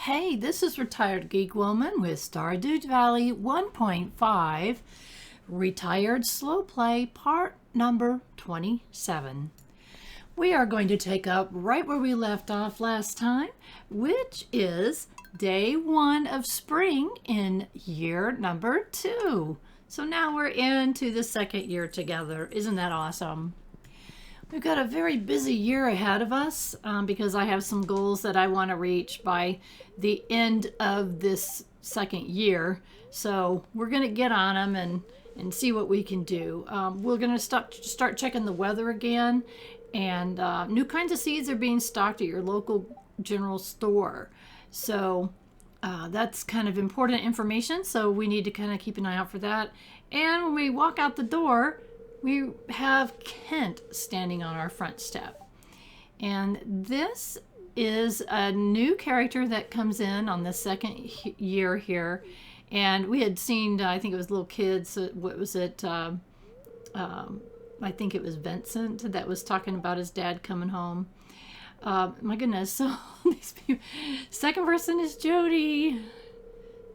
Hey, this is Retired Geek Woman with Stardew Valley 1.5, Retired Slow Play, part number 27. We are going to take up right where we left off last time, which is day 1 of spring in year number 2. So now we're into the second year together. Isn't that awesome? We've got a very busy year ahead of us because I have some goals that I want to reach by the end of this second year. So we're going to get on them and see what we can do. We're going to start checking the weather again. And new kinds of seeds are being stocked at your local general store. So that's kind of important information. So we need to kind of keep an eye out for that. And when we walk out the door, we have Kent standing on our front step. And this is a new character that comes in on the second year here. And we had seen, I think it was little kids, what was it? I think it was Vincent that was talking about his dad coming home. My goodness, so these people. Second person is Jodi.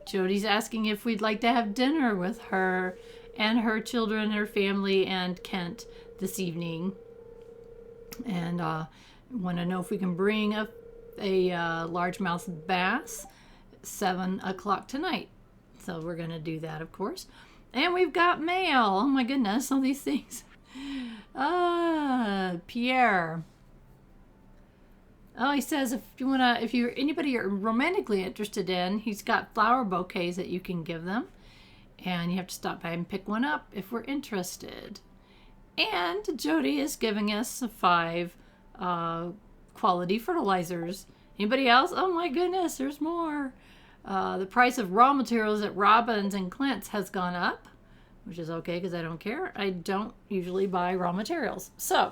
Jodi's asking if we'd like to have dinner with her and her children, her family, and Kent this evening. And want to know if we can bring a largemouth bass 7 o'clock tonight. So we're going to do that, of course. And we've got mail. Oh my goodness, all these things. Pierre. Oh, he says if you're anybody you're romantically interested in, he's got flower bouquets that you can give them. And you have to stop by and pick one up if we're interested. And Jodi is giving us 5 quality fertilizers. Anybody else? Oh my goodness, there's more. The price of raw materials at Robin's and Clint's has gone up, which is okay because I don't care. I don't usually buy raw materials. So,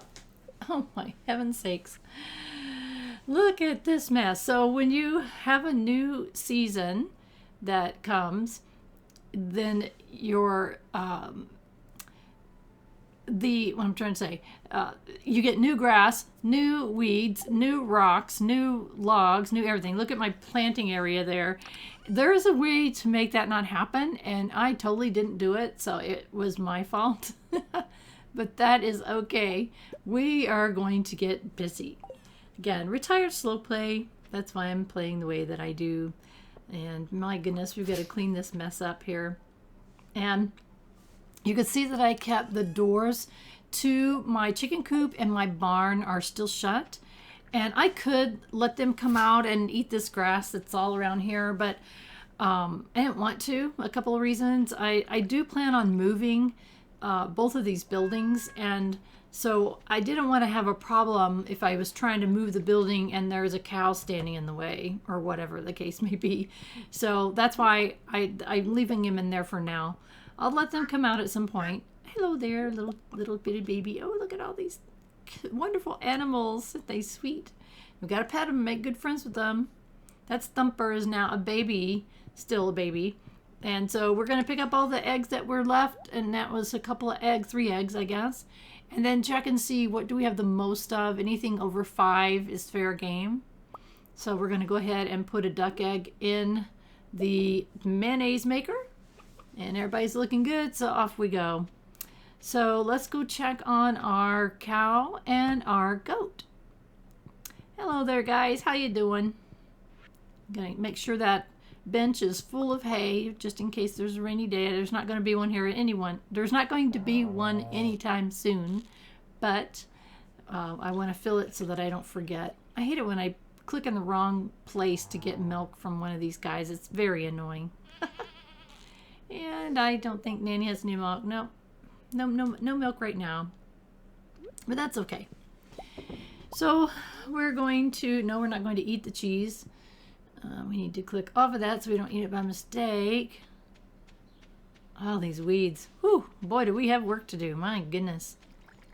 oh my heaven's sakes. Look at this mess. So when you have a new season that comes, then your what I'm trying to say, you get new grass, new weeds, new rocks, new logs, new everything. Look at my planting area there. There is a way to make that not happen, and I totally didn't do it, so it was my fault. But that is okay. We are going to get busy. Again, retired slow play. That's why I'm playing the way that I do. And my goodness, we've got to clean this mess up here. And you can see that I kept the doors to my chicken coop and my barn are still shut. And I could let them come out and eat this grass that's all around here, but I didn't want to. A couple of reasons. I do plan on moving both of these buildings, and so I didn't want to have a problem if I was trying to move the building and there's a cow standing in the way or whatever the case may be. So that's why I'm leaving him in there for now. I'll let them come out at some point. Hello there, little bitty baby. Oh, look at all these wonderful animals. Aren't they sweet? We've got to pet them and make good friends with them. That's Thumper is now a baby, still a baby. And so we're going to pick up all the eggs that were left, and that was a couple of eggs, 3 eggs, I guess. And then check and see what do we have the most of. Anything over 5 is fair game. So we're going to go ahead and put a duck egg in the mayonnaise maker. And everybody's looking good, so off we go. So let's go check on our cow and our goat. Hello there, guys. How you doing? I'm going to make sure that bench is full of hay just in case there's a rainy day. There's not going to be one here There's not going to be one anytime soon, but I want to fill it so that I don't forget. I hate it when I click in the wrong place to get milk from one of these guys. It's very annoying. And I don't think Nanny has any milk. No milk right now, but that's okay. So we're not going to eat the cheese. We need to click off of that so we don't eat it by mistake. All these weeds. Whew, boy, do we have work to do. My goodness.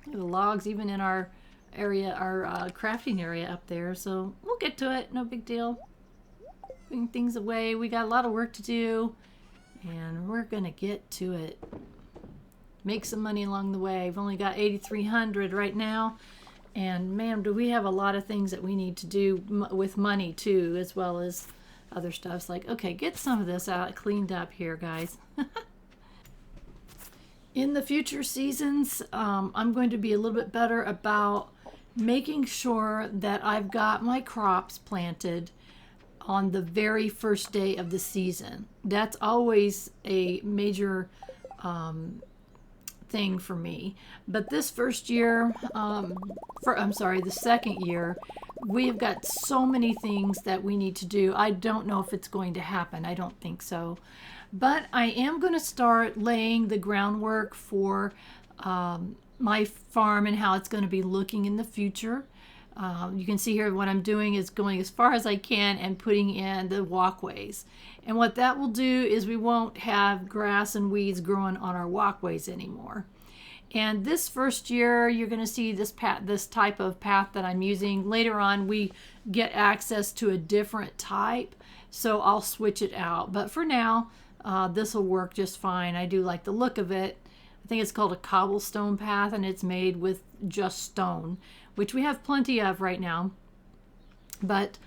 Look at the logs even in our area, our crafting area up there. So we'll get to it. No big deal. Putting things away. We got a lot of work to do. And we're going to get to it. Make some money along the way. I've only got 8,300 right now. And man, do we have a lot of things that we need to do with money too, as well as other stuff. It's like, okay, get some of this out cleaned up here, guys. In the future seasons, I'm going to be a little bit better about making sure that I've got my crops planted on the very first day of the season. That's always a major thing for me. But this first year, the second year, we've got so many things that we need to do. I don't know if it's going to happen. I don't think so. But I am going to start laying the groundwork for my farm and how it's going to be looking in the future. You can see here what I'm doing is going as far as I can and putting in the walkways. And what that will do is we won't have grass and weeds growing on our walkways anymore. And this first year, you're going to see this type of path that I'm using. Later on, we get access to a different type, so I'll switch it out. But for now, this will work just fine. I do like the look of it. I think it's called a cobblestone path, and it's made with just stone, which we have plenty of right now. But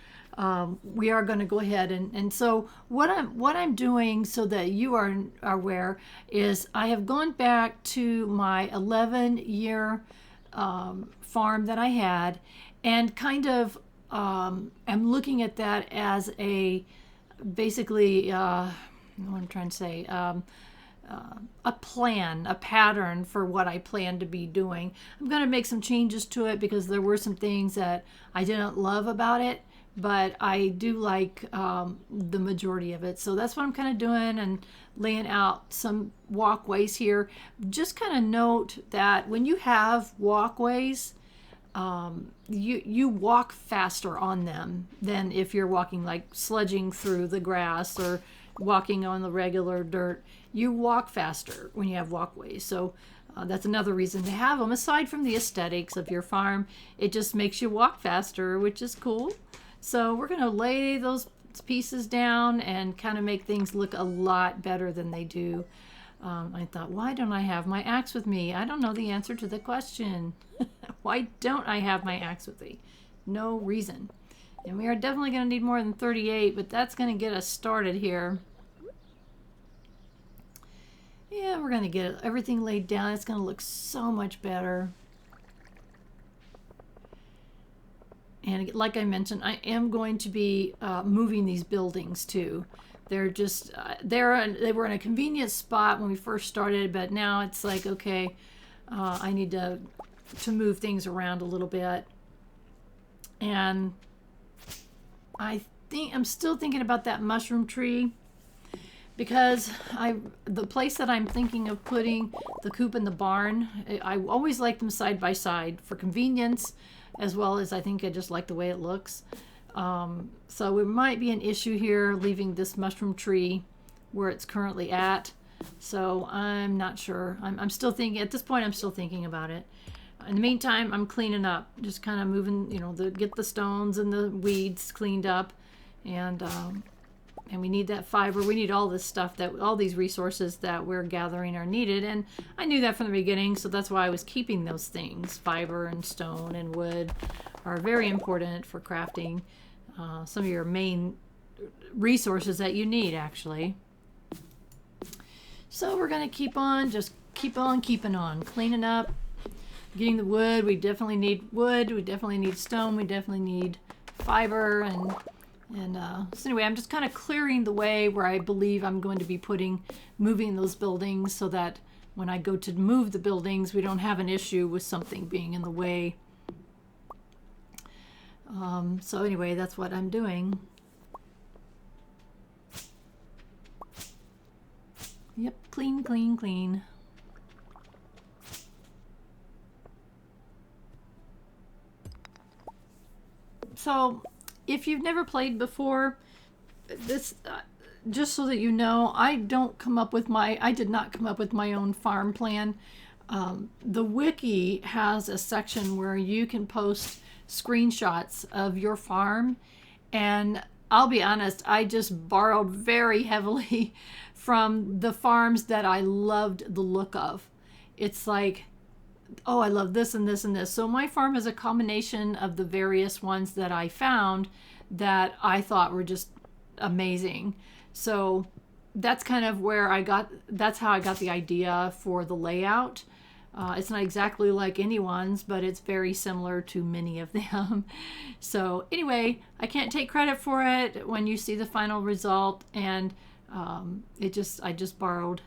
we are going to go ahead and so what I'm doing, so that you are aware, is I have gone back to my 11-year farm that I had, and kind of am looking at that as a basically what I'm trying to say, a plan, a pattern for what I plan to be doing. I'm going to make some changes to it because there were some things that I didn't love about it, but I do like the majority of it. So that's what I'm kind of doing, and laying out some walkways here. Just kind of note that when you have walkways, you walk faster on them than if you're walking, like sledging through the grass or walking on the regular dirt. You walk faster when you have walkways. So that's another reason to have them. Aside from the aesthetics of your farm, it just makes you walk faster, which is cool. So we're going to lay those pieces down and kind of make things look a lot better than they do. I thought, why don't I have my axe with me? I don't know the answer to the question. Why don't I have my axe with me? No reason. And we are definitely going to need more than 38, but that's going to get us started here. Yeah, we're going to get everything laid down. It's going to look so much better. And like I mentioned, I am going to be moving these buildings too. They're just, they were in a convenient spot when we first started, but now it's like, okay, I need to move things around a little bit. And I think I'm still thinking about that mushroom tree, because the place that I'm thinking of putting the coop and the barn, I always like them side by side for convenience, as well as I think I just like the way it looks. So it might be an issue here leaving this mushroom tree where it's currently at. So I'm not sure. I'm still thinking, at this point I'm still thinking about it. In the meantime, I'm cleaning up, just kind of moving, get the stones and the weeds cleaned up, and we need that fiber. We need all this stuff, all these resources that we're gathering are needed, and I knew that from the beginning, so that's why I was keeping those things. Fiber and stone and wood are very important for crafting some of your main resources that you need, actually. So we're going to keep on keeping on, cleaning up. Getting the wood. We definitely need wood. We definitely need stone. We definitely need fiber. And so anyway, I'm just kind of clearing the way where I believe I'm going to be moving those buildings, so that when I go to move the buildings, we don't have an issue with something being in the way. So anyway, that's what I'm doing. Yep, clean, clean, clean. So, if you've never played before, this, just so that you know, I did not come up with my own farm plan. The wiki has a section where you can post screenshots of your farm, and I'll be honest, I just borrowed very heavily from the farms that I loved the look of. It's like, oh, I love this and this and this. So my farm is a combination of the various ones that I found that I thought were just amazing. So that's kind of where that's how I got the idea for the layout. It's not exactly like anyone's, but it's very similar to many of them. So anyway, I can't take credit for it when you see the final result, and I just borrowed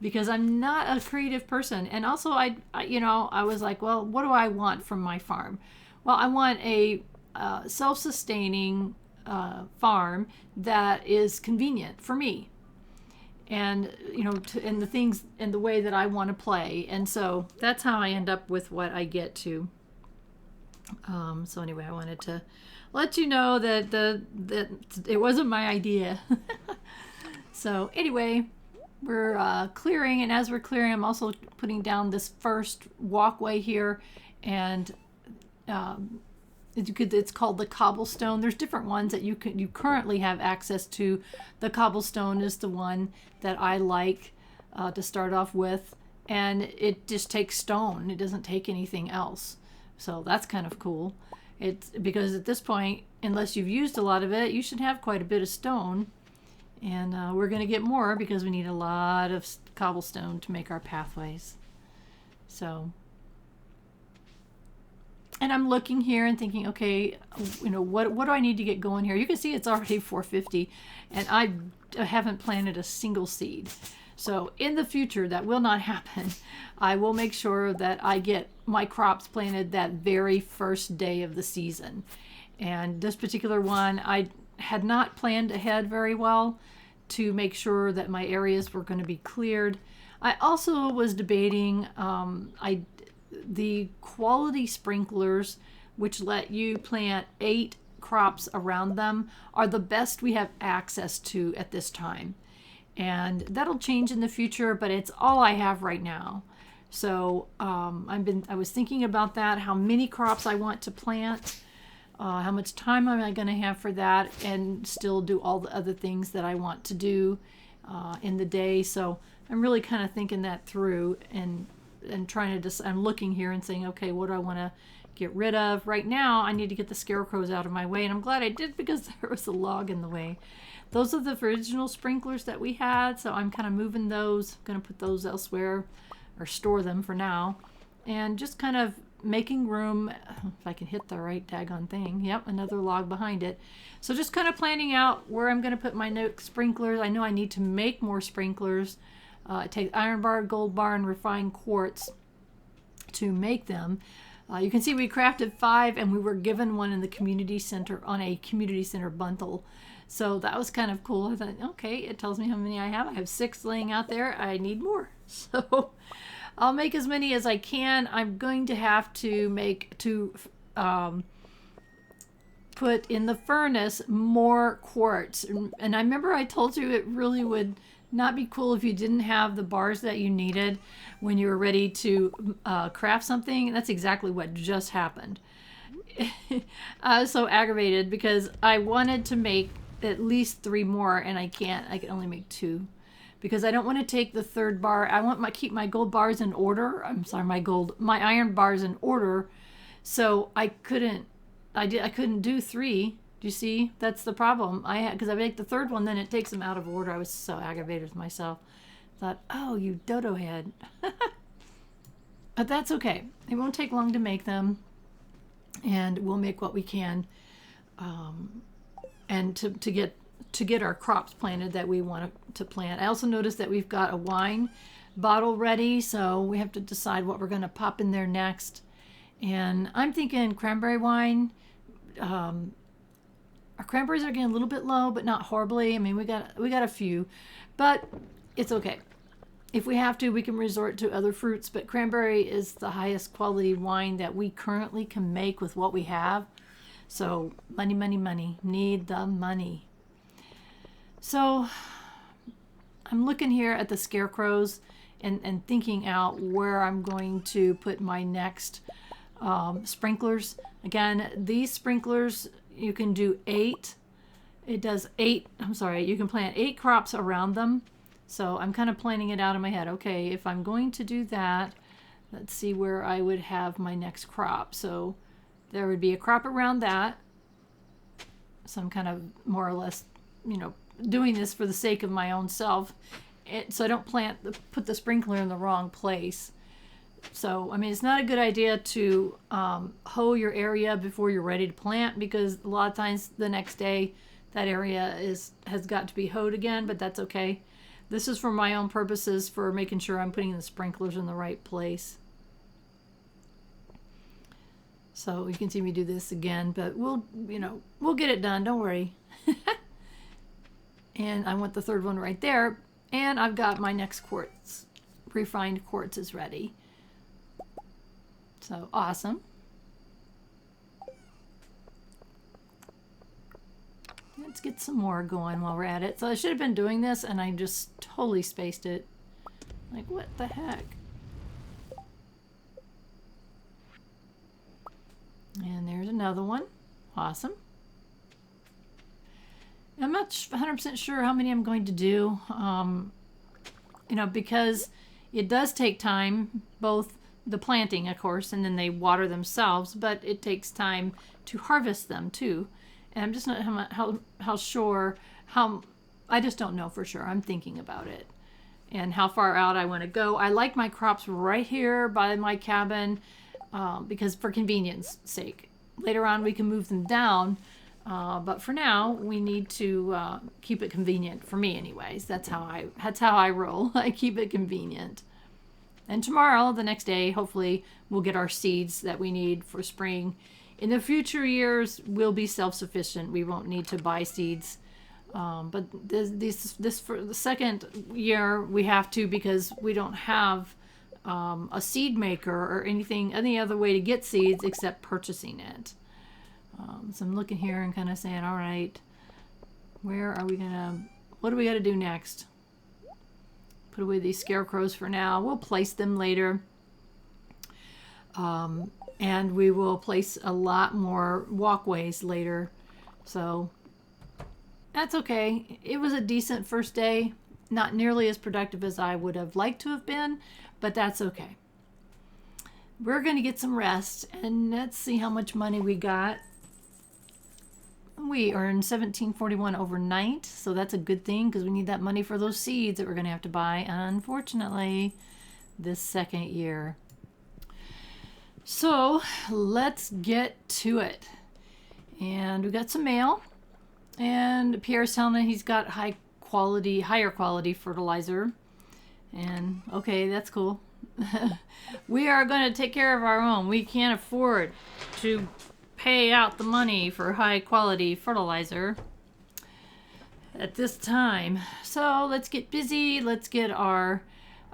because I'm not a creative person. And also I was like, well, what do I want from my farm? Well, I want a self-sustaining farm that is convenient for me, and and the things and the way that I want to play. And so that's how I end up with what I get to. So anyway, I wanted to let you know that it wasn't my idea. So anyway, we're clearing, and as we're clearing, I'm also putting down this first walkway here, and it's called the cobblestone. There's different ones that you currently have access to. The cobblestone is the one that I like to start off with, and it just takes stone. It doesn't take anything else, so that's kind of cool. It's because at this point, unless you've used a lot of it, you should have quite a bit of stone, and we're going to get more because we need a lot of cobblestone to make our pathways. So. And I'm looking here and thinking, okay, what do I need to get going here? You can see it's already 4:50, and I haven't planted a single seed. So in the future, that will not happen. I will make sure that I get my crops planted that very first day of the season. And this particular one, I had not planned ahead very well to make sure that my areas were going to be cleared. I also was debating, the quality sprinklers, which let you plant 8 crops around them, are the best we have access to at this time. And that'll change in the future, but it's all I have right now. So I was thinking about that, how many crops I want to plant, how much time am I going to have for that, and still do all the other things that I want to do in the day. So I'm really kind of thinking that through, and trying to I'm looking here and saying, okay, what do I want to get rid of? Right now, I need to get the scarecrows out of my way, and I'm glad I did because there was a log in the way. Those are the original sprinklers that we had, so I'm kind of moving those. I'm going to put those elsewhere or store them for now, and just kind of making room. If I can hit the right daggone thing. Yep, another log behind it. So just kind of planning out where I'm going to put my sprinklers. I know I need to make more sprinklers. It takes iron bar, gold bar, and refined quartz to make them. You can see we crafted 5, and we were given one in the community center on a community center bundle. So that was kind of cool. I thought, okay, it tells me how many I have. I have 6 laying out there. I need more. So I'll make as many as I can. I'm going to have to put in the furnace more quartz. And I remember I told you it really would not be cool if you didn't have the bars that you needed when you were ready to craft something. That's exactly what just happened. I was so aggravated because I wanted to make at least 3 more, and I can't. I can only make 2 because I don't want to take the 3rd bar. I want keep my gold bars in order. I'm sorry, my iron bars in order. So I couldn't do 3. Do you see? That's the problem. Because I make the 3rd one, then it takes them out of order. I was so aggravated with myself. Thought, oh, you dodo head. But that's okay. It won't take long to make them, and we'll make what we can, and to get our crops planted that we want to plant. I also noticed that we've got a wine bottle ready, so we have to decide what we're going to pop in there next. And I'm thinking cranberry wine. Our cranberries are getting a little bit low, but not horribly. I mean, we got a few, but it's okay. If we have to, we can resort to other fruits, but cranberry is the highest quality wine that we currently can make with what we have. So money, money, money. Need the money. So I'm looking here at the scarecrows and thinking out where I'm going to put my next sprinklers. Again, these sprinklers, you can do 8. It does 8. I'm sorry, you can plant 8 crops around them. So I'm kind of planning it out in my head. Okay, if I'm going to do that, let's see where I would have my next crop. So there would be a crop around that. So I'm kind of more or less doing this for the sake of my own self. So I don't put the sprinkler in the wrong place. So, I mean, it's not a good idea to hoe your area before you're ready to plant, because a lot of times the next day that area has got to be hoed again, but that's okay. This is for my own purposes, for making sure I'm putting the sprinklers in the right place. So you can see me do this again, but we'll get it done. Don't worry. And I want the third one right there. And I've got my next quartz, refined quartz is ready. So awesome. Let's get some more going while we're at it. So I should have been doing this and I just totally spaced it. Like, what the heck? And there's another one. Awesome. I'm not 100% sure how many I'm going to do, because it does take time, both the planting, of course, and then they water themselves, but it takes time to harvest them too. And I'm just not how sure, I just don't know for sure. I'm thinking about it and how far out I want to go. I like my crops right here by my cabin because for convenience sake. Later on we can move them down, but for now we need to keep it convenient for me anyways. That's how I roll. I keep it convenient. And tomorrow, the next day, hopefully we'll get our seeds that we need for spring. In the future years, we'll be self-sufficient. We won't need to buy seeds. But this for the second year, we have to, because we don't have a seed maker or any other way to get seeds except purchasing it. So I'm looking here and kind of saying, all right, what do we got to do next? Put away these scarecrows for now. We'll place them later. And we will place a lot more walkways later. So that's okay. It was a decent first day. Not nearly as productive as I would have liked to have been, but that's okay. We're going to get some rest, and let's see how much money we got. We earned $17.41 overnight, so that's a good thing because we need that money for those seeds that we're going to have to buy, unfortunately, this second year. So let's get to it. And we got some mail, and Pierre's telling me he's got higher quality fertilizer. And okay, that's cool. We are going to take care of our own. We can't afford to pay out the money for high quality fertilizer at this time. So let's get busy. Let's get our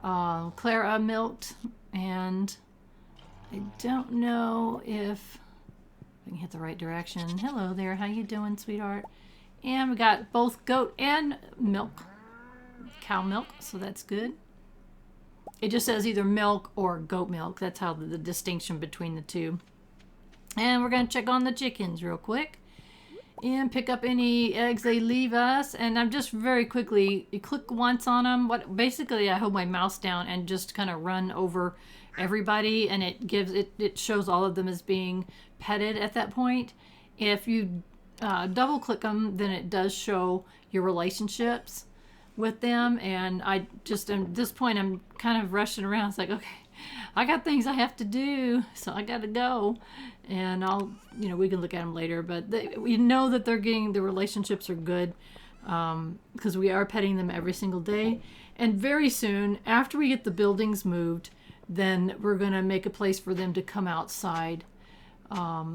Clara milked, and I don't know if I can hit the right direction. Hello there, how you doing, sweetheart? And we got both goat and milk, cow milk, so that's good. It just says either milk or goat milk. That's how the distinction between the two. And we're going to check on the chickens real quick and pick up any eggs they leave us. And I'm just very quickly, you click once on them. Basically, I hold my mouse down and just kind of run over everybody, and it shows all of them as being petted at that point. If you double click them, then it does show your relationships with them. And I just, at this point, I'm kind of rushing around. It's like, okay, I got things I have to do, so I got to go. And we can look at them later, but we know that the relationships are good, because we are petting them every single day. And very soon, after we get the buildings moved, then we're going to make a place for them to come outside,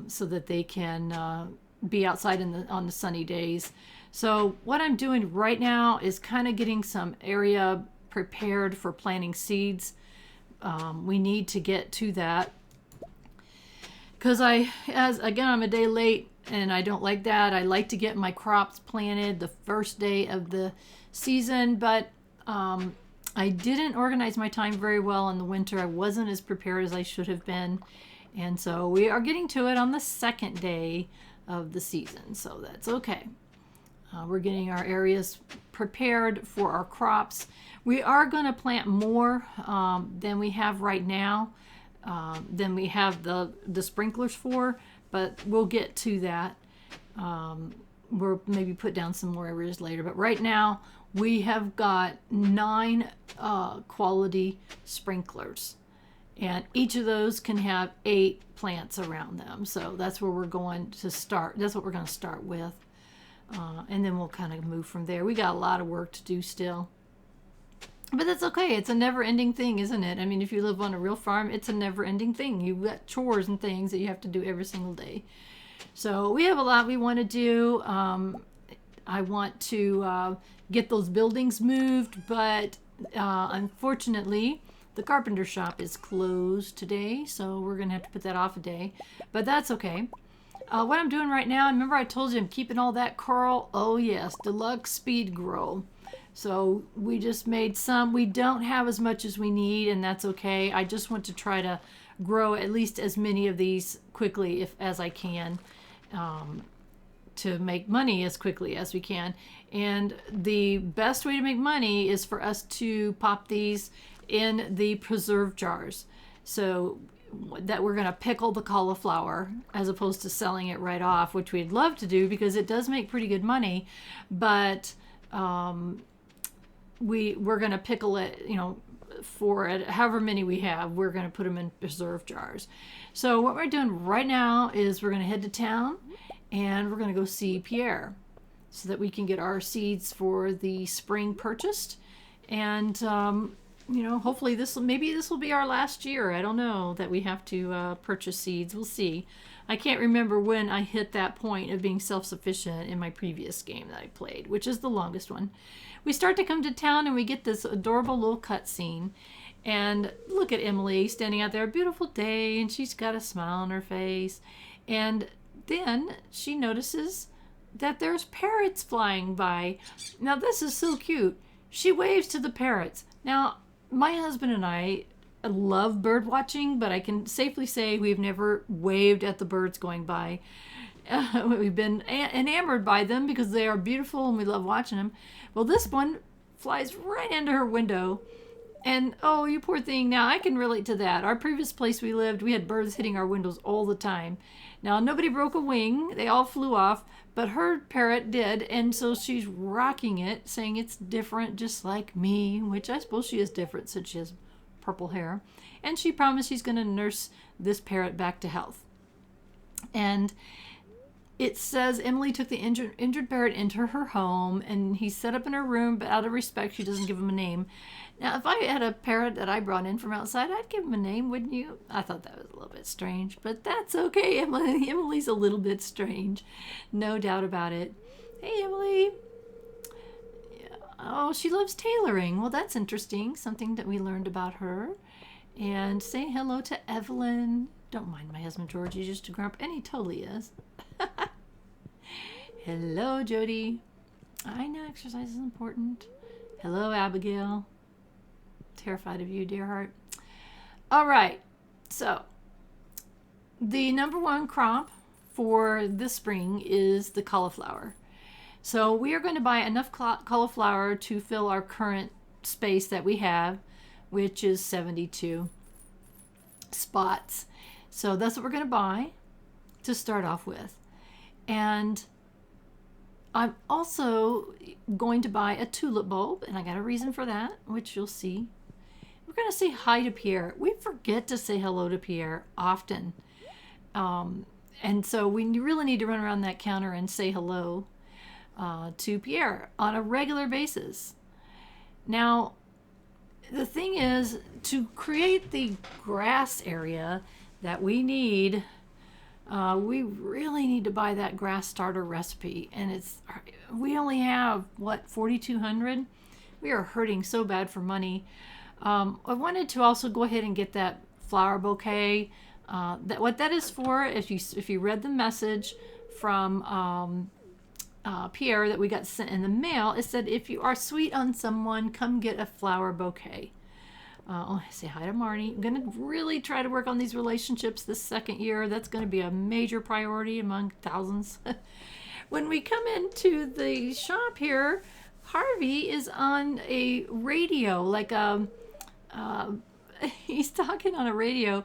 so that they can be outside on the sunny days. So what I'm doing right now is kind of getting some area prepared for planting seeds. We need to get to that, because I'm a day late, and I don't like that. I like to get my crops planted the first day of the season, but I didn't organize my time very well in the winter. I wasn't as prepared as I should have been, and so we are getting to it on the second day of the season, so that's okay. We're getting our areas prepared for our crops. We are going to plant more than we have right now, than we have the sprinklers for, but we'll get to that. we'll maybe put down some more areas later. But right now, we have got 9 quality sprinklers. And each of those can have 8 plants around them. So that's where we're going to start. That's what we're going to start with. And then we'll kind of move from there. We got a lot of work to do still. But that's okay. It's a never-ending thing, isn't it? I mean, if you live on a real farm, it's a never-ending thing. You've got chores and things that you have to do every single day. So we have a lot we want to do. I want to get those buildings moved, but unfortunately, the carpenter shop is closed today, so we're going to have to put that off a day. But that's okay. What I'm doing right now, remember I told you I'm keeping all that coral? Oh yes, deluxe speed grow. So we just made some. We don't have as much as we need, and that's okay. I just want to try to grow at least as many of these quickly as I can, to make money as quickly as we can. And the best way to make money is for us to pop these in the preserve jars. So that we're going to pickle the cauliflower as opposed to selling it right off, which we'd love to do because it does make pretty good money. But we're going to pickle it, for it, however many we have, we're going to put them in preserve jars. So what we're doing right now is we're going to head to town and we're going to go see Pierre so that we can get our seeds for the spring purchased. And hopefully this will be our last year. I don't know that we have to purchase seeds. We'll see. I can't remember when I hit that point of being self-sufficient in my previous game that I played, which is the longest one. We start to come to town and we get this adorable little cutscene. And look at Emily standing out there, a beautiful day, and she's got a smile on her face. And then she notices that there's parrots flying by. Now this is so cute. She waves to the parrots. Now, my husband and I love bird watching, but I can safely say we've never waved at the birds going by. We've been enamored by them because they are beautiful and we love watching them. Well, this one flies right into her window. And, oh, you poor thing. Now, I can relate to that. Our previous place we lived, we had birds hitting our windows all the time. Now, nobody broke a wing. They all flew off. But her parrot did. And so she's rocking it, saying it's different, just like me, which I suppose she is different since she has purple hair. And she promised she's going to nurse this parrot back to health. And it says Emily took the injured parrot into her home, and he set up in her room, but out of respect, she doesn't give him a name. Now, if I had a parrot that I brought in from outside, I'd give him a name, wouldn't you? I thought that was a little bit strange, but that's okay. Emily's a little bit strange. No doubt about it. Hey, Emily. Yeah. Oh, she loves tailoring. Well, that's interesting. Something that we learned about her. And say hello to Evelyn. Don't mind my husband, George. He's just a grump, and he totally is. Hello, Jodi. I know exercise is important. Hello, Abigail. Terrified of you, dear heart. All right. So, the number one crop for this spring is the cauliflower. So, we are going to buy enough cauliflower to fill our current space that we have, which is 72 spots. So, that's what we're going to buy to start off with. And I'm also going to buy a tulip bulb, and I got a reason for that, which you'll see. We're going to say hi to Pierre. We forget to say hello to Pierre often. And so we really need to run around that counter and say hello to Pierre on a regular basis. Now, the thing is, to create the grass area that we need, we really need to buy that grass starter recipe, and we only have 4,200. We are hurting so bad for money. I wanted to also go ahead and get that flower bouquet. What that is for, if you read the message from Pierre that we got sent in the mail, it said if you are sweet on someone, come get a flower bouquet. Say hi to Marnie. I'm going to really try to work on these relationships this second year. That's going to be a major priority among thousands. When we come into the shop here, Harvey is on a radio, he's talking on a radio,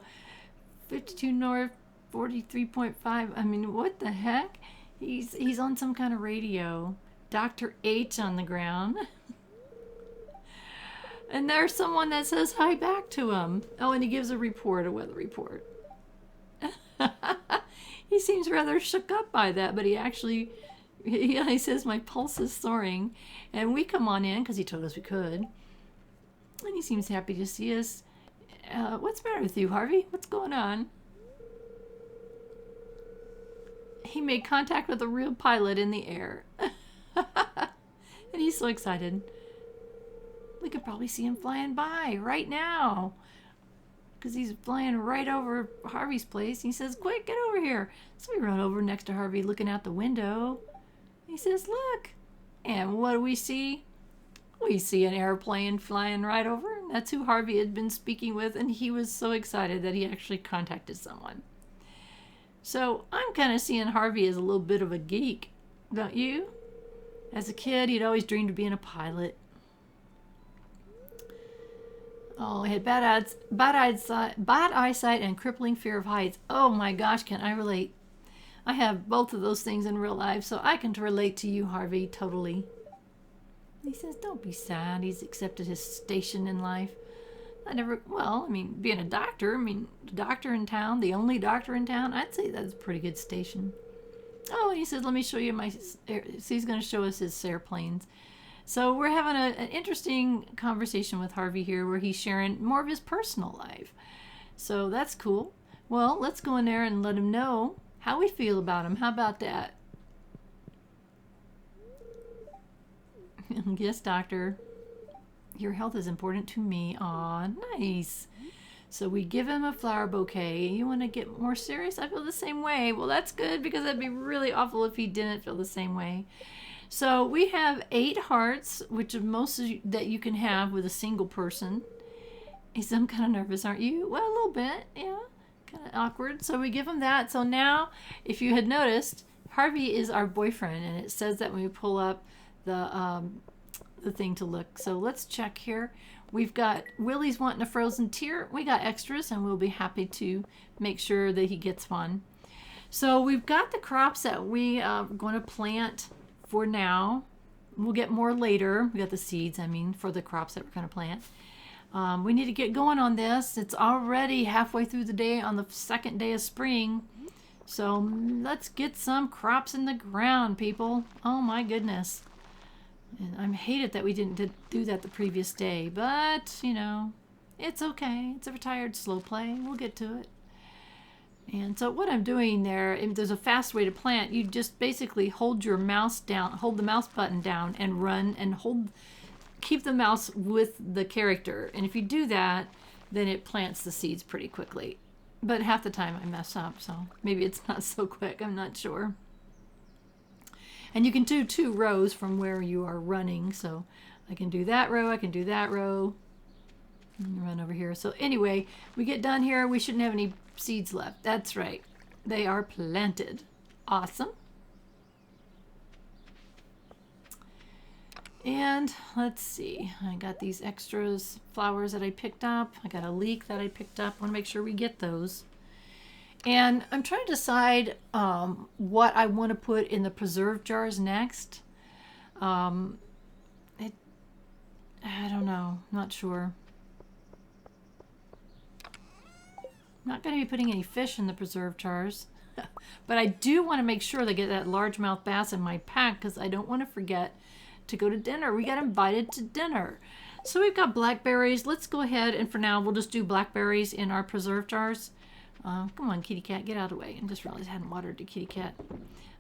52 North, 43.5. I mean, what the heck? He's on some kind of radio. Dr. H on the ground. And there's someone that says hi back to him. Oh, and he gives a report, a weather report. He seems rather shook up by that, but he says my pulse is soaring. And we come on in because he told us we could. And he seems happy to see us. What's the matter with you, Harvey? What's going on? He made contact with a real pilot in the air. And he's so excited. We could probably see him flying by right now. Because he's flying right over Harvey's place. He says, quick, get over here. So we run over next to Harvey looking out the window. He says, look. And what do we see? We see an airplane flying right over. That's who Harvey had been speaking with. And he was so excited that he actually contacted someone. So I'm kind of seeing Harvey as a little bit of a geek. Don't you? As a kid, he'd always dreamed of being a pilot. Oh, he had bad eyesight and crippling fear of heights. Oh my gosh, can I relate? I have both of those things in real life, so I can relate to you, Harvey, totally. He says, don't be sad. He's accepted his station in life. Being a doctor, the doctor in town, the only doctor in town, I'd say that's a pretty good station. Oh, and he says, let me show you so he's going to show us his airplanes. So we're having an interesting conversation with Harvey here where he's sharing more of his personal life. So that's cool. Well, let's go in there and let him know how we feel about him. How about that? Yes, doctor. Your health is important to me. Aw, nice. So we give him a flower bouquet. You want to get more serious? I feel the same way. Well, that's good because that'd be really awful if he didn't feel the same way. So we have 8 hearts, which are most that you can have with a single person. I'm kind of nervous, aren't you? Well, a little bit, yeah. Kind of awkward. So we give him that. So now, if you had noticed, Harvey is our boyfriend, and it says that when we pull up the thing to look. So let's check here. We've got Willie's wanting a frozen tear. We got extras, and we'll be happy to make sure that he gets one. So we've got the crops that we are going to plant for now. We'll get more later. We got the seeds, for the crops that we're going to plant. We need to get going on this. It's already halfway through the day on the second day of spring. So let's get some crops in the ground, people. Oh my goodness. And I hate it that we didn't do that the previous day. But, it's okay. It's a retired slow play. We'll get to it. And so what I'm doing there, if there's a fast way to plant, you just basically hold your mouse down, hold the mouse button down and run and keep the mouse with the character. And if you do that, then it plants the seeds pretty quickly. But half the time I mess up, so maybe it's not so quick, I'm not sure. And you can do 2 rows from where you are running. So I can do that row, I can do that row. And run over here. So anyway, we get done here, we shouldn't have any seeds left. That's right. They are planted. Awesome. And let's see. I got these extras flowers that I picked up. I got a leek that I picked up. I want to make sure we get those. And I'm trying to decide what I want to put in the preserve jars next. I don't know. Not sure. Not going to be putting any fish in the preserve jars, but I do want to make sure they get that largemouth bass in my pack because I don't want to forget to go to dinner. We got invited to dinner. So we've got blackberries. Let's go ahead and for now we'll just do blackberries in our preserve jars. Come on, kitty cat, get out of the way. I just realized I hadn't watered the kitty cat.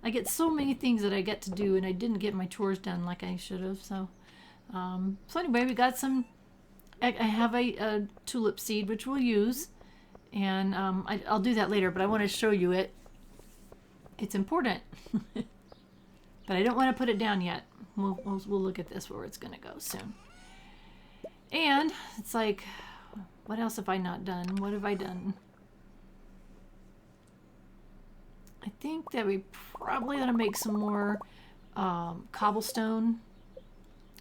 I get so many things that I get to do and I didn't get my chores done like I should have. So anyway, we got some, I have a tulip seed which we'll use. And I'll do that later, but I want to show you it. It's important. But I don't want to put it down yet. We'll look at this where it's going to go soon. And it's like, what else have I not done? What have I done? I think that we probably ought to make some more cobblestone.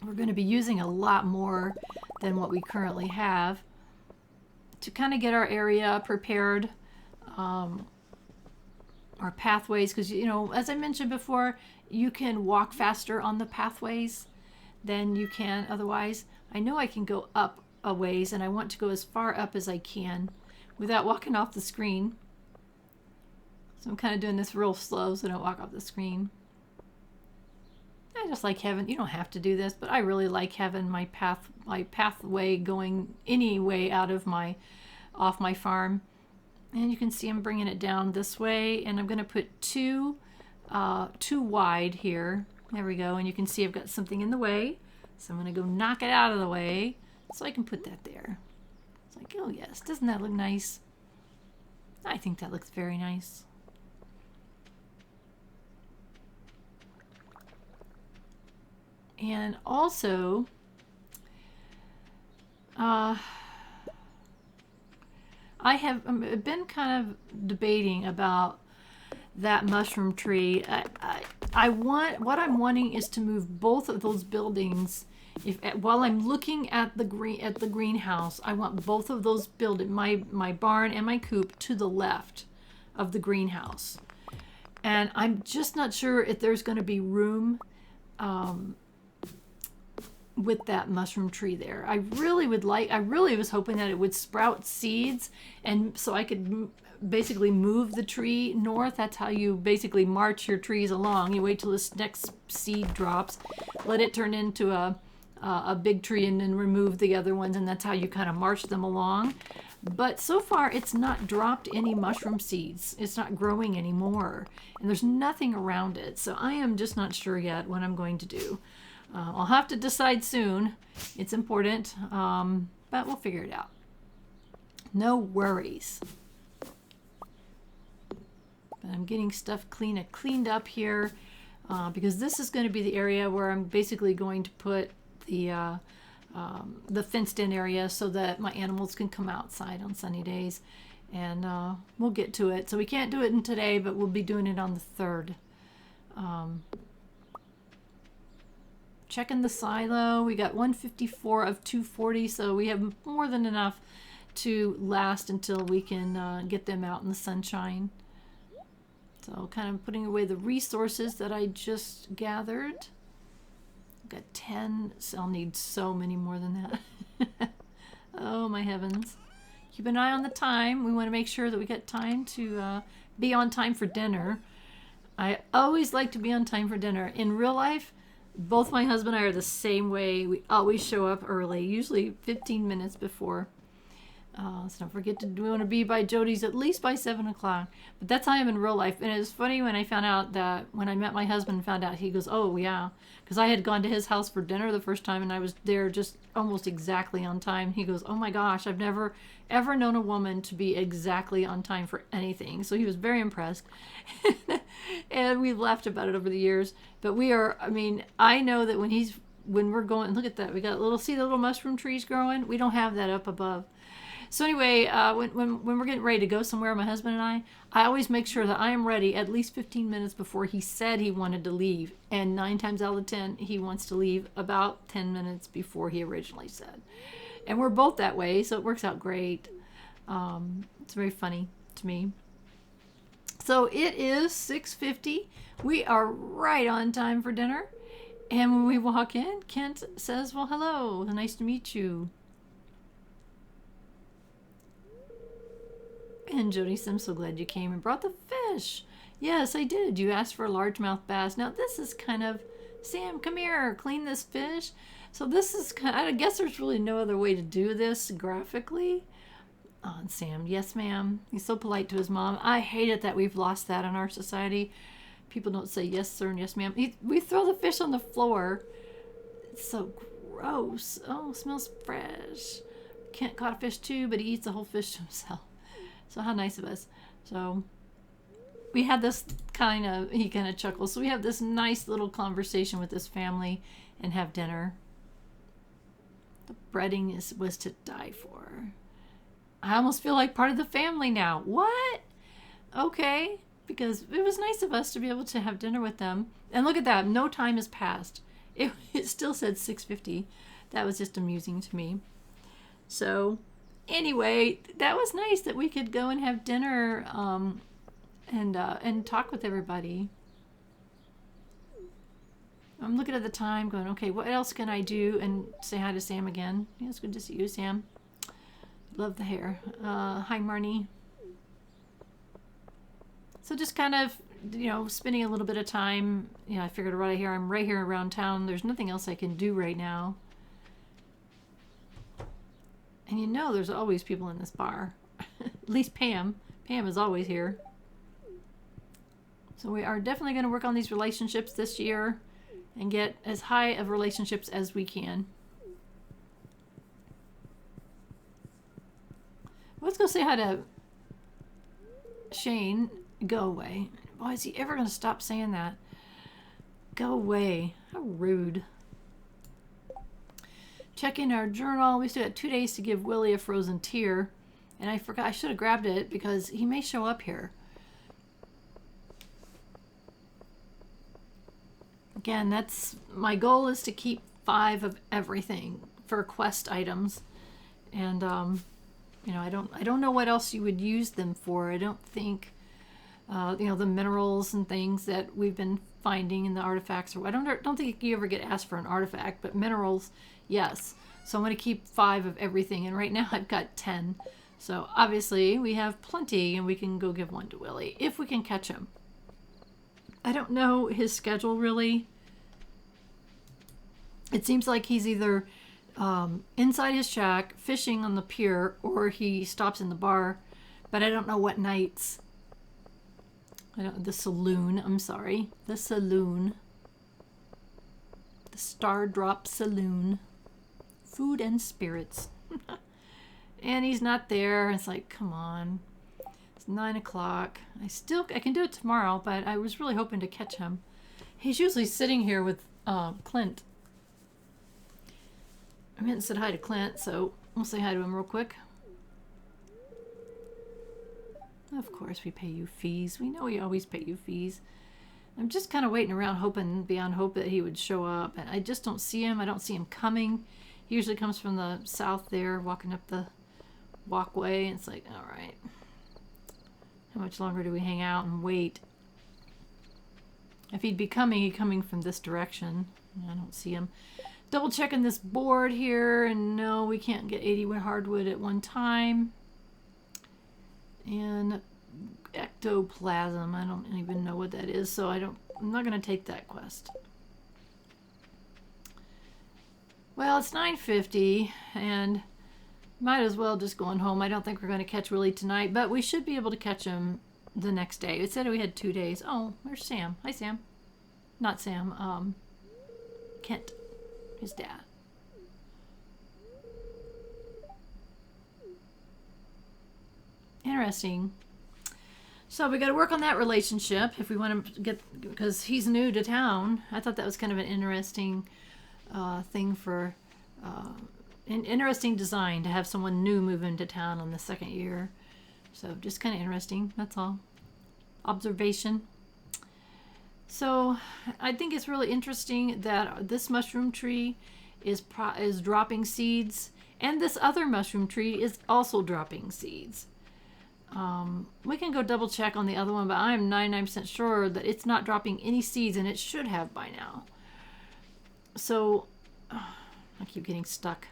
We're going to be using a lot more than what we currently have to kind of get our area prepared or pathways, because as I mentioned before, you can walk faster on the pathways than you can otherwise. I know I can go up a ways, and I want to go as far up as I can without walking off the screen. So I'm kind of doing this real slow so I don't walk off the screen. I just like having, you don't have to do this, but I really like having my pathway going any way off my farm. And you can see I'm bringing it down this way, and I'm going to put two wide here. There we go. And you can see I've got something in the way. So I'm going to go knock it out of the way so I can put that there. It's like, oh yes, doesn't that look nice? I think that looks very nice. And also, I've been kind of debating about that mushroom tree. What I'm wanting is to move both of those buildings. While I'm looking at the greenhouse, I want both of those buildings, my barn and my coop, to the left of the greenhouse. And I'm just not sure if there's going to be room with that mushroom tree there. I really was hoping that it would sprout seeds, and so I could basically move the tree north. That's how you basically march your trees along. You wait till this next seed drops, let it turn into a big tree, and then remove the other ones, and that's how you kind of march them along. But so far it's not dropped any mushroom seeds. It's not growing anymore, and there's nothing around it. So I am just not sure yet what I'm going to do. I'll have to decide soon. It's important, but we'll figure it out. No worries. But I'm getting stuff cleaned up here because this is going to be the area where I'm basically going to put the fenced-in area so that my animals can come outside on sunny days, and we'll get to it. So we can't do it in today, but we'll be doing it on the 3rd. Checking the silo. We got 154 of 240, so we have more than enough to last until we can get them out in the sunshine. So kind of putting away the resources that I just gathered. I've got 10, so I'll need so many more than that. Oh my heavens. Keep an eye on the time. We want to make sure that we get time to be on time for dinner. I always like to be on time for dinner. In real life, both my husband and I are the same way. We always show up early, usually 15 minutes before. So don't forget we want to be by Jodi's at least by 7 o'clock. But that's how I am in real life. And it's funny when I found out that, when I met my husband and found out, he goes, oh yeah. Because I had gone to his house for dinner the first time, and I was there just almost exactly on time. He goes, oh my gosh, I've never ever known a woman to be exactly on time for anything. So he was very impressed. And we've laughed about it over the years. But I know that when we're going, look at that, we got see the little mushroom trees growing? We don't have that up above. So anyway, when we're getting ready to go somewhere, my husband and I always make sure that I am ready at least 15 minutes before he said he wanted to leave. And 9 times out of 10, he wants to leave about 10 minutes before he originally said. And we're both that way, so it works out great. It's very funny to me. So it is 6:50. We are right on time for dinner. And when we walk in, Kent says, well, hello, nice to meet you. And Jodi said, I'm so glad you came and brought the fish. Yes, I did. You asked for a largemouth bass. Now this is kind of, Sam, come here, clean this fish. So this is I guess there's really no other way to do this graphically. And Sam, yes ma'am. He's so polite to his mom. I hate it that we've lost that in our society. People don't say yes sir and yes ma'am. We throw the fish on the floor. It's so gross. Oh, smells fresh. Kent caught a fish too, but he eats the whole fish to himself. So how nice of us. So we had this he kind of chuckles. So we have this nice little conversation with this family and have dinner. The breading was to die for. I almost feel like part of the family now. What? Okay. Because it was nice of us to be able to have dinner with them. And look at that. No time has passed. It still said 6:50. That was just amusing to me. So anyway, that was nice that we could go and have dinner and talk with everybody. I'm looking at the time going, okay, what else can I do? And say hi to Sam again. Yeah, it's good to see you, Sam. Love the hair. Hi, Marnie. So just kind of, spending a little bit of time. I figured I'm right here around town. There's nothing else I can do right now. And there's always people in this bar. At least Pam. Pam is always here. So we are definitely going to work on these relationships this year and get as high of relationships as we can. Let's go say hi to Shane. Go away. Boy, is he ever going to stop saying that? Go away. How rude. Check in our journal. We still got 2 days to give Willie a frozen tear. And I forgot. I should have grabbed it because he may show up here. Again, my goal is to keep 5 of everything for quest items. And, I don't know what else you would use them for. I don't think, the minerals and things that we've been finding in the artifacts. I don't think you ever get asked for an artifact, but minerals, yes. So I'm going to keep 5 of everything. And right now I've got 10. So obviously we have plenty and we can go give one to Willie if we can catch him. I don't know his schedule really. It seems like he's either inside his shack fishing on the pier or he stops in the bar, but I don't know what nights. The saloon, I'm sorry. The saloon. The Star Drop Saloon. Food and spirits. And he's not there. It's like, come on. It's 9 o'clock. I can do it tomorrow, but I was really hoping to catch him. He's usually sitting here with Clint. I haven't said hi to Clint, so we'll say hi to him real quick. Of course we pay you fees. We know we always pay you fees. I'm just kind of waiting around beyond hope that he would show up. And I just don't see him. I don't see him coming. He usually comes from the south there, walking up the walkway. And it's like, all right. How much longer do we hang out and wait? If he'd be coming, he'd coming from this direction. I don't see him. Double checking this board here, and no, we can't get 80 hardwood at one time. And ectoplasm, I don't even know what that is, so I'm not going to take that quest. Well, it's 9:50, and might as well just going home. I don't think we're going to catch Willie tonight, but we should be able to catch him the next day. It said we had 2 days. Oh, there's Sam. Hi, Sam. Not Sam. Kent. His dad. Interesting. So we got to work on that relationship if we want to get, because he's new to town. I thought that was kind of an interesting thing for, an interesting design to have someone new move into town on the second year. So just kind of interesting. That's all. Observation. So I think it's really interesting that this mushroom tree is dropping seeds, and this other mushroom tree is also dropping seeds. We can go double check on the other one, but I'm 99% sure that it's not dropping any seeds, and it should have by now. So I keep getting stuck,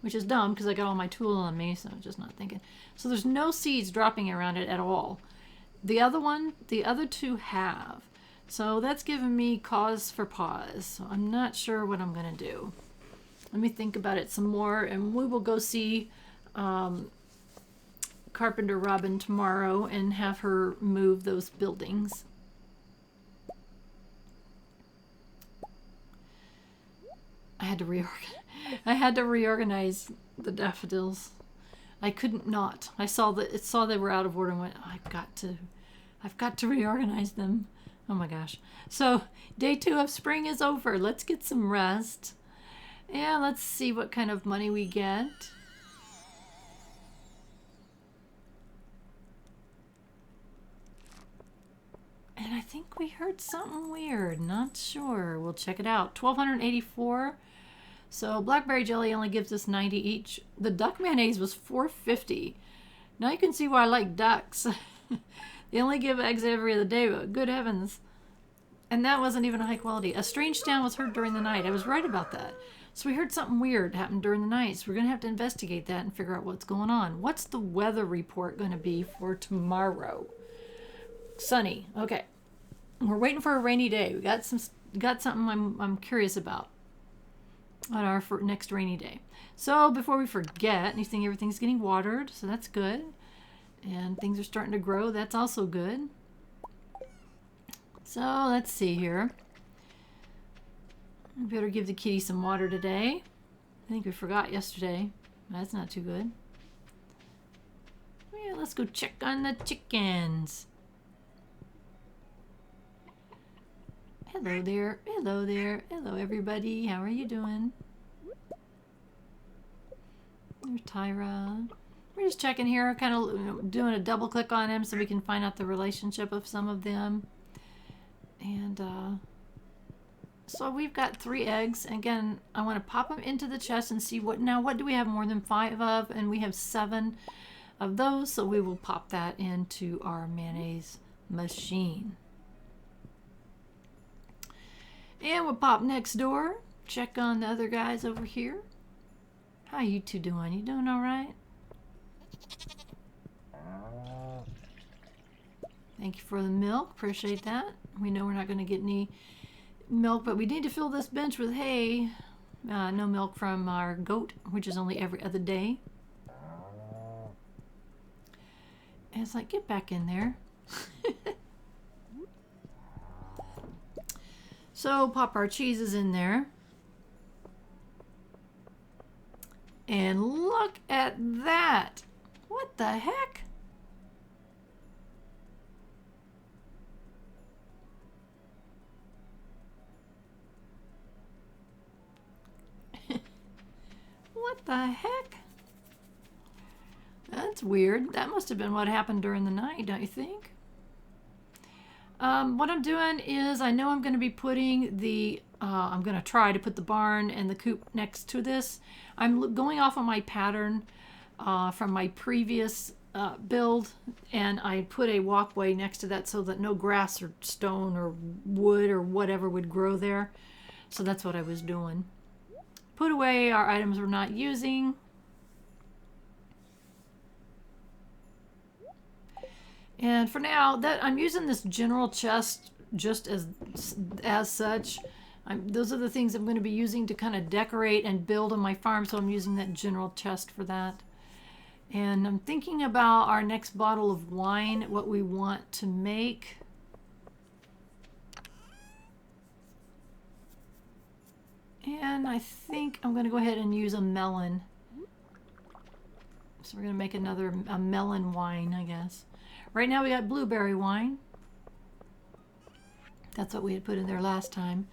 which is dumb because I got all my tool on me, so I'm just not thinking. So there's no seeds dropping around it at all. The other two have. So that's given me cause for pause. So I'm not sure what I'm going to do. Let me think about it some more, and we will go see Carpenter Robin tomorrow and have her move those buildings. I had to reorganize the daffodils. I couldn't not. I saw they were out of order and went, oh, I've got to reorganize them. Oh my gosh. So day 2 of spring is over. Let's get some rest. And let's see what kind of money we get. And I think we heard something weird. Not sure. We'll check it out. 1,284. So blackberry jelly only gives us 90 each. The duck mayonnaise was 450. Now you can see why I like ducks. They only give eggs every other day, but good heavens. And that wasn't even high quality. A strange sound was heard during the night. I was right about that. So we heard something weird happen during the night. So we're going to have to investigate that and figure out what's going on. What's the weather report going to be for tomorrow? Sunny. Okay. We're waiting for a rainy day. We got something I'm curious about on our next rainy day. So before we forget, anything, everything's getting watered, so that's good. And things are starting to grow. That's also good. So let's see here. I better give the kitty some water today. I think we forgot yesterday. That's not too good. Yeah, let's go check on the chickens. Hello there. Hello there. Hello everybody. How are you doing? There's Tyra. We're just checking here, kind of doing a double click on them so we can find out the relationship of some of them. And so we've got 3 eggs. Again, I want to pop them into the chest and see what do we have more than 5 of, and we have 7 of those, so we will pop that into our mayonnaise machine. And we'll pop next door, check on the other guys over here. How you two doing? You doing all right? Thank you for the milk. Appreciate that. We know we're not going to get any milk, but we need to fill this bench with hay. No milk from our goat, which is only every other day. And it's like, get back in there. So pop our cheeses in there. And look at that. What the heck? What the heck? That's weird. That must have been what happened during the night, don't you think? What I'm doing is, I know I'm going to be putting the, I'm going to try to put the barn and the coop next to this. I'm going off of my pattern from my previous build, and I put a walkway next to that so that no grass or stone or wood or whatever would grow there. So that's what I was doing. Put away our items we're not using. And for now, that I'm using this general chest just as such. Those are the things I'm going to be using to kind of decorate and build on my farm, so I'm using that general chest for that. And I'm thinking about our next bottle of wine, what we want to make. And I think I'm going to go ahead and use a melon. So we're going to make a melon wine, I guess. Right now we got blueberry wine. That's what we had put in there last time.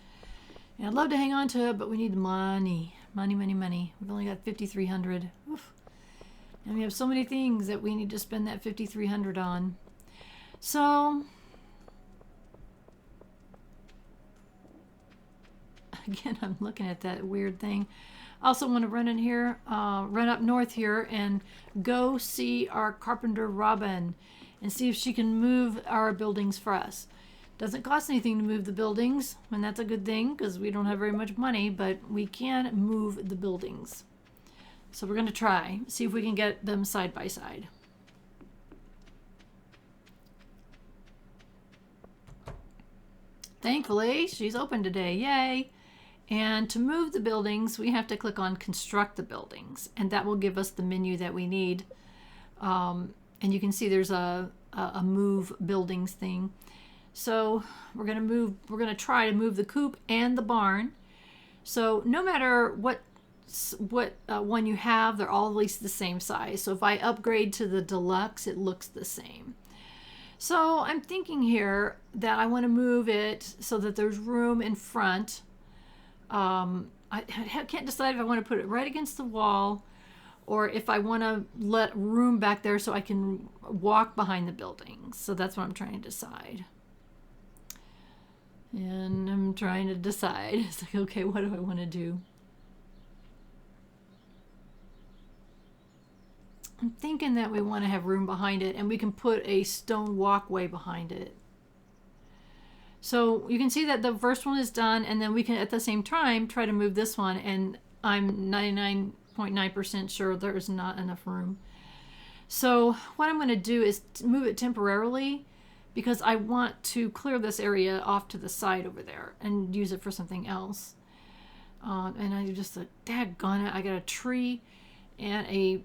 And I'd love to hang on to it, but we need money. Money, money, money. We've only got 5,300. Oof. And we have so many things that we need to spend that 5,300 on. So, again, I'm looking at that weird thing. I also want to run in here, run up north here and go see our carpenter Robin and see if she can move our buildings for us. Doesn't cost anything to move the buildings, and that's a good thing because we don't have very much money, but we can move the buildings. So we're going to try, see if we can get them side by side. Thankfully, she's open today. Yay! And to move the buildings, we have to click on Construct the Buildings, and that will give us the menu that we need. And you can see there's a move buildings thing. So we're gonna try to move the coop and the barn. So no matter what one you have, they're all at least the same size. So if I upgrade to the deluxe, it looks the same. So I'm thinking here that I want to move it so that there's room in front. I can't decide if I want to put it right against the wall or if I want to let room back there so I can walk behind the buildings. So that's what I'm trying to decide. And I'm trying to decide. It's like, okay, what do I want to do? I'm thinking that we want to have room behind it, and we can put a stone walkway behind it. So you can see that the first one is done, and then we can at the same time try to move this one, and I'm 99.9% sure there is not enough room. So what I'm going to do is move it temporarily, because I want to clear this area off to the side over there and use it for something else. And I just thought, daggone it, I got a tree and a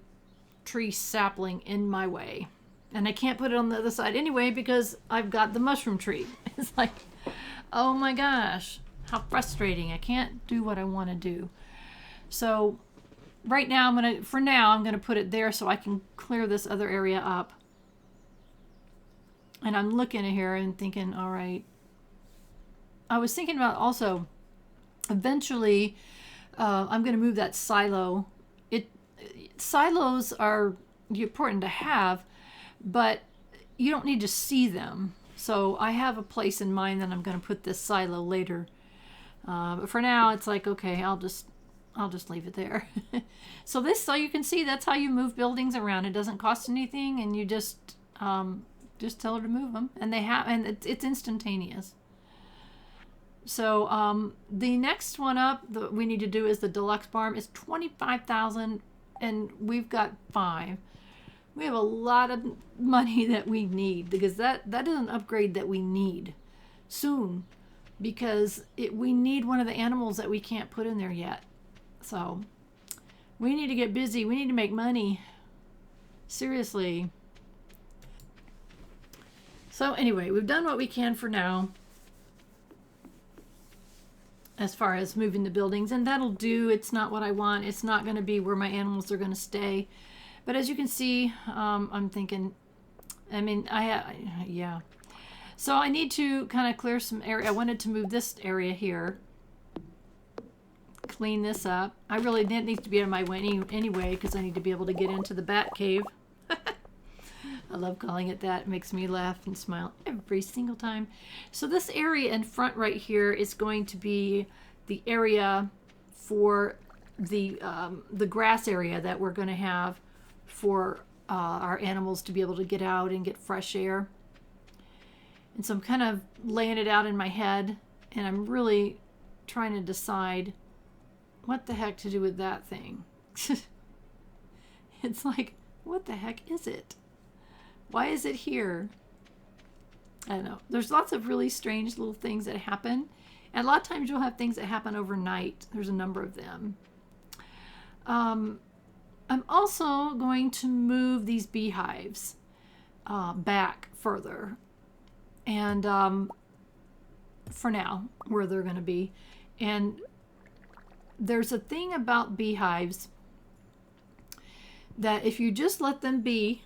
tree sapling in my way. And I can't put it on the other side anyway because I've got the mushroom tree. It's like, oh my gosh, how frustrating. I can't do what I want to do. So right now, I'm going to put it there so I can clear this other area up. And I'm looking at here and thinking, all right. I was thinking about also, eventually, I'm going to move that silo. Silos are important to have, but you don't need to see them. So I have a place in mind that I'm going to put this silo later. But for now, it's like, okay, I'll just leave it there. So you can see that's how you move buildings around. It doesn't cost anything, and you just tell her to move them, and it's instantaneous. So the next one up that we need to do is the deluxe barn. It's $25,000, and we've got 5. We have a lot of money that we need, because that is an upgrade that we need soon, because we need one of the animals that we can't put in there yet. So we need to get busy. We need to make money. Seriously. So anyway, we've done what we can for now as far as moving the buildings, and that'll do. It's not what I want. It's not going to be where my animals are going to stay. But as you can see, I'm thinking, yeah. So I need to kind of clear some area. I wanted to move this area here. Clean this up. That needs to be out of my way anyway, because I need to be able to get into the bat cave. I love calling it that. It makes me laugh and smile every single time. So this area in front right here is going to be the area for the grass area that we're going to have for our animals to be able to get out and get fresh air. And so I'm kind of laying it out in my head, and I'm really trying to decide what the heck to do with that thing. It's like, what the heck is it? Why is it here? I don't know. There's lots of really strange little things that happen. And a lot of times you'll have things that happen overnight. There's a number of them. I'm also going to move these beehives back further. And for now, where they're going to be. And there's a thing about beehives that if you just let them be,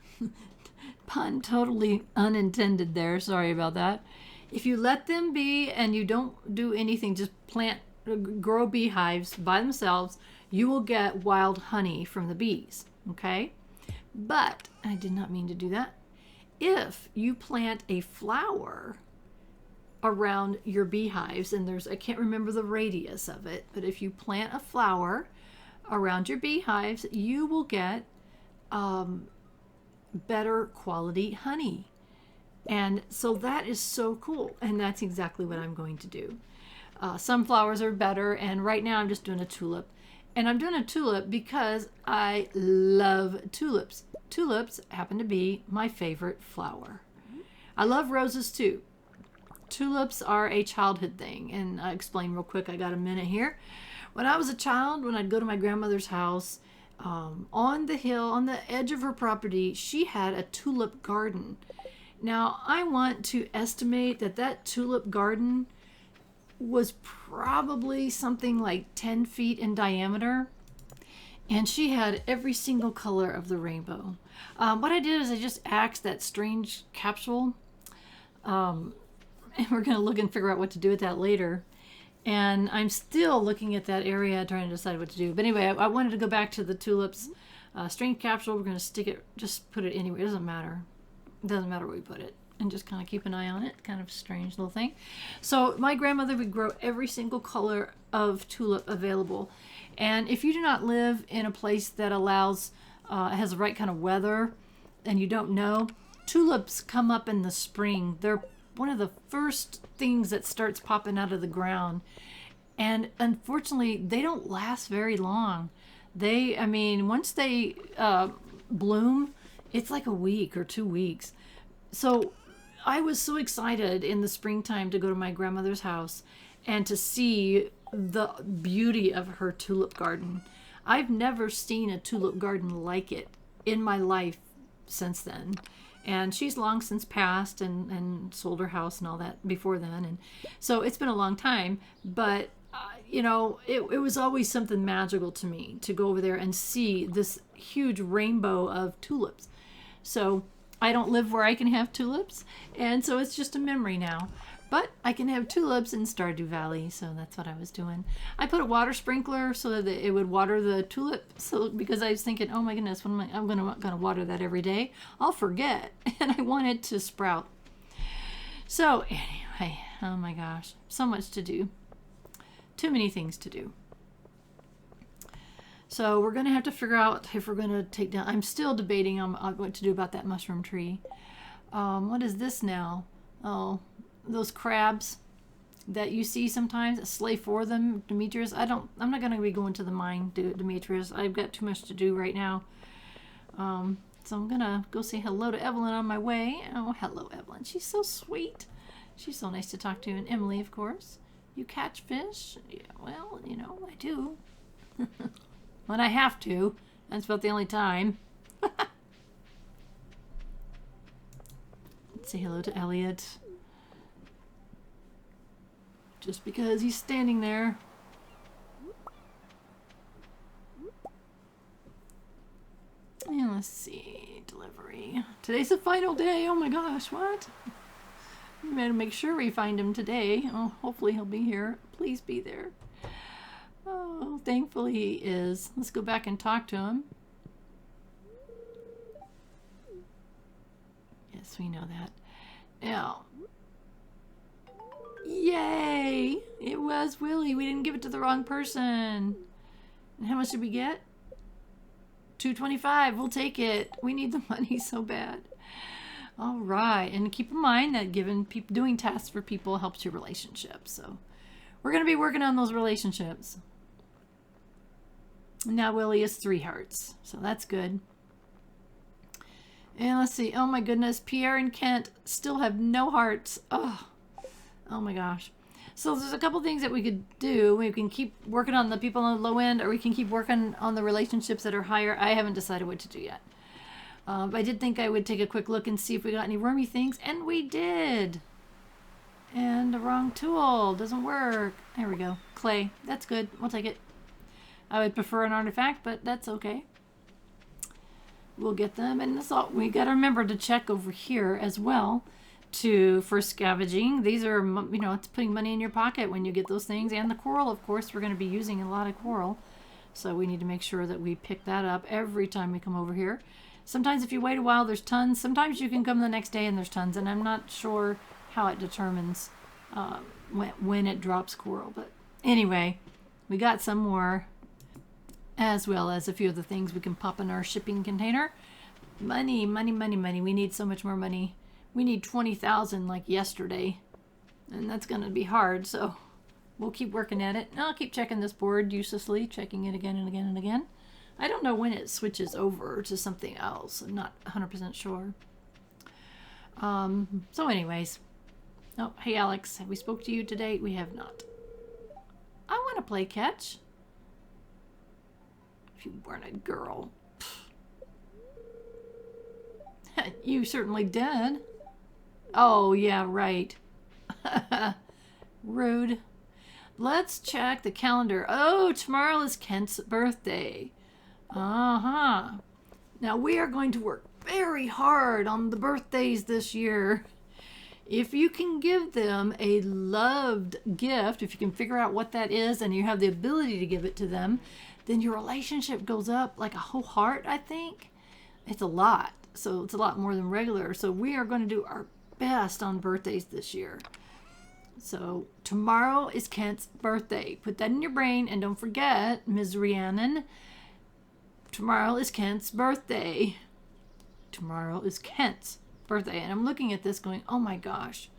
pun totally unintended there, sorry about that. If you let them be and you don't do anything, just grow beehives by themselves, you will get wild honey from the bees, okay? But, I did not mean to do that, if you plant a flower around your beehives, and I can't remember the radius of it, but if you plant a flower around your beehives, you will get better quality honey. And so that is so cool, and that's exactly what I'm going to do. Some flowers are better, and right now I'm just doing a tulip. And I'm doing a tulip because I love tulips. Tulips happen to be my favorite flower. I love roses too. Tulips are a childhood thing, and I'll explain real quick. I got a minute here. When I was a child, when I'd go to my grandmother's house, on the hill, on the edge of her property, she had a tulip garden. Now, I want to estimate that tulip garden was probably something like 10 feet in diameter, and she had every single color of the rainbow. What I did is I just axed that strange capsule, and we're going to look and figure out what to do with that later. And I'm still looking at that area trying to decide what to do. But anyway, I wanted to go back to the tulips. Strange capsule, we're going to stick it, just put it anywhere. It doesn't matter. It doesn't matter where we put it. And just kind of keep an eye on it. Kind of a strange little thing. So my grandmother would grow every single color of tulip available. And if you do not live in a place that allows it has the right kind of weather, and you don't know, tulips come up in the spring. They're one of the first things that starts popping out of the ground. And unfortunately, they don't last very long. I mean, once they bloom, it's like a week or 2 weeks. So I was so excited in the springtime to go to my grandmother's house and to see the beauty of her tulip garden. I've never seen a tulip garden like it in my life since then. And she's long since passed and sold her house and all that before then. And so it's been a long time. But, it was always something magical to me to go over there and see this huge rainbow of tulips. So I don't live where I can have tulips. And so it's just a memory now. But I can have tulips in Stardew Valley, so that's what I was doing. I put a water sprinkler so that it would water the tulip. So because I was thinking, oh my goodness, when I'm gonna water that every day, I'll forget, and I want it to sprout. So anyway, oh my gosh, so much to do, too many things to do. So we're gonna have to figure out if we're gonna take down. I'm still debating on what to do about that mushroom tree. What is this now? Oh. Those crabs that you see sometimes, slay for them, Demetrius. I'm not going to be going to the mine, Demetrius. I've got too much to do right now. So I'm going to go say hello to Evelyn on my way. Oh, hello, Evelyn. She's so sweet. She's so nice to talk to. And Emily, of course. You catch fish? Yeah, well, I do. When I have to. That's about the only time. Let's say hello to Elliot. Just because he's standing there. And let's see, delivery. Today's the final day. Oh my gosh, what? We better make sure we find him today. Oh, hopefully he'll be here. Please be there. Oh, thankfully he is. Let's go back and talk to him. Yes, we know that. Now. Yay! It was Willie. We didn't give it to the wrong person. And how much did we get? $2.25. We'll take it. We need the money so bad. All right. And keep in mind that doing tasks for people helps your relationships. So we're going to be working on those relationships. Now Willie is 3 hearts. So that's good. And let's see. Oh my goodness. Pierre and Kent still have no hearts. Oh my gosh. So there's a couple things that we could do. We can keep working on the people on the low end, or we can keep working on the relationships that are higher. I haven't decided what to do yet. I did think I would take a quick look and see if we got any wormy things, and we did. And the wrong tool doesn't work. There we go. Clay. That's good. We'll take it. I would prefer an artifact, but that's okay. We'll get them. And that's all. We got to remember to check over here as well. For scavenging. These are, it's putting money in your pocket when you get those things. And the coral, of course, we're going to be using a lot of coral. So we need to make sure that we pick that up every time we come over here. Sometimes if you wait a while, there's tons. Sometimes you can come the next day and there's tons. And I'm not sure how it determines when it drops coral. But anyway, we got some more, as well as a few of the things we can pop in our shipping container. Money, money, money, money. We need so much more money. We need 20,000 like yesterday, and that's going to be hard, so we'll keep working at it. I'll keep checking this board uselessly, checking it again and again and again. I don't know when it switches over to something else. I'm not 100% sure. So anyways. Oh, hey Alex, have we spoke to you today? We have not. I want to play catch. If you weren't a girl. You certainly did. Oh, yeah, right. Rude. Let's check the calendar. Oh, tomorrow is Kent's birthday. Uh-huh. Now, we are going to work very hard on the birthdays this year. If you can give them a loved gift, if you can figure out what that is and you have the ability to give it to them, then your relationship goes up like a whole heart, I think. It's a lot. So it's a lot more than regular. So we are going to do our best on birthdays this year. So tomorrow is Kent's birthday. Put that in your brain and don't forget, Ms. Rhiannon, tomorrow is Kent's birthday. Tomorrow is Kent's birthday. And I'm looking at this going, oh my gosh.